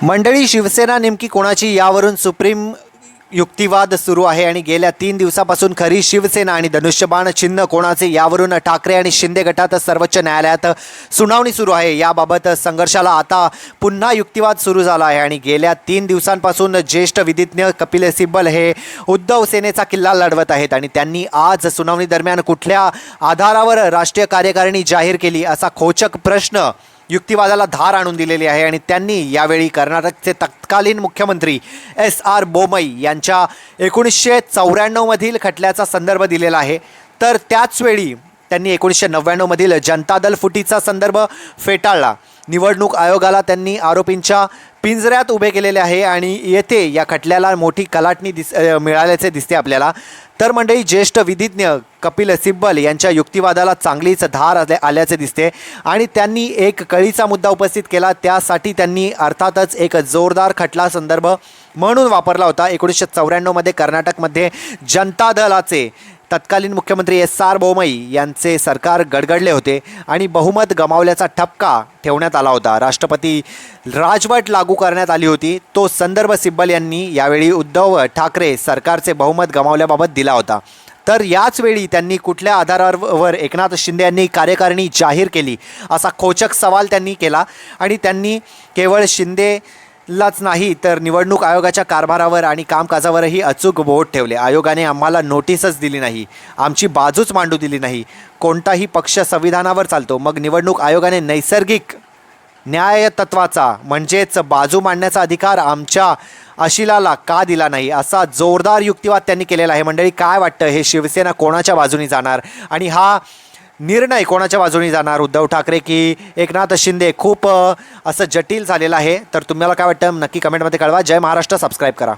मंडळी, शिवसेना नेमकी कोणाची यावरून सुप्रीम युक्तिवाद सुरू आहे आणि गेल्या 3 दिवसापासून खरी शिवसेना आणि धनुष्यबाण चिन्ह कोणाचे यावरून ठाकरे आणि शिंदे गटात सर्वोच्च न्यायालयात सुनावणी सुरू आहे। याबाबत संघर्षाला आता पुन्हा युक्तिवाद सुरू झाला आहे आणि गेल्या 3 दिवसांपासून ज्येष्ठ विधिज्ञ कपिल सिब्बल हे उद्धव सेनेचा किल्ला लढवत आहेत आणि त्यांनी आज सुनावणी दरम्यान कुठल्या आधारावर राष्ट्रीय कार्यकारिणी जाहीर केली असा खोचक प्रश्न युक्तिवादाला धार आणून दिलेली आहे आणि त्यांनी यावेळी कर्नाटकचे तत्कालीन मुख्यमंत्री एस.आर. बोमई यांच्या 1994 मधील खटल्याचा संदर्भ दिलेला आहे। तर त्याचवेळी त्यांनी 1999 मधील जनता दल फुटीचा संदर्भ फेटाळला। निवडणूक आयोगाला त्यांनी आरोपींच्या पिंजऱ्यात उभे केलेले आहे आणि येथे या खटल्याला मोठी कलाटणी मिळाल्याचे दिसते आपल्याला। तर मंडळी, ज्येष्ठ विधिज्ञ कपिल सिब्बल यांच्या युक्तिवादाला चांगलीच धार आल्याचे दिसते आणि त्यांनी एक कळीचा मुद्दा उपस्थित केला। त्यासाठी त्यांनी अर्थातच एक जोरदार खटला संदर्भ म्हणून वापरला होता। 1994 मध्ये कर्नाटकमध्ये जनता दलाचे तत्कालीन मुख्यमंत्री एस.आर. बोमई यांचे सरकार गडगडले होते आणि बहुमत गमावल्याचा ठपका ठेवण्यात आला होता। राष्ट्रपती राजवट लागू करण्यात आली होती। तो संदर्भ सिब्बल यांनी यावेळी उद्धव ठाकरे सरकारचे बहुमत गमावल्याबाबत दिला होता। तर याच वेळी त्यांनी कुठल्या आधारावर एकनाथ शिंदे यांनी कार्यकारिणी जाहीर केली असा खोचक सवाल त्यांनी केला आणि त्यांनी केवळ शिंदे लाच नाही तर निवडणूक आयोगाच्या कारभारावर आणि कामकाजावरही अचूक बोट ठेवले। आयोगाने आम्हाला नोटीसच दिली नाही, आमची बाजूच मांडू दिली नाही। कोणताही पक्ष संविधानावर चालतो, मग निवडणूक आयोगाने नैसर्गिक न्यायतत्वाचा म्हणजेच बाजू मांडण्याचा अधिकार आमच्या अशिलाला का दिला नाही असा जोरदार युक्तिवाद त्यांनी केलेला आहे। मंडळी, काय वाटतं, हे शिवसेना कोणाच्या बाजूनी जाणार आणि हा निर्णय कोणाच्या बाजूनी जाणार, उद्धव ठाकरे की एकनाथ शिंदे? खूप असं जटिल झालेलं आहे। तर तुम्हाला काय वाटतं नक्की कमेंटमध्ये कळवा। जय महाराष्ट्र, सबस्क्राईब करा।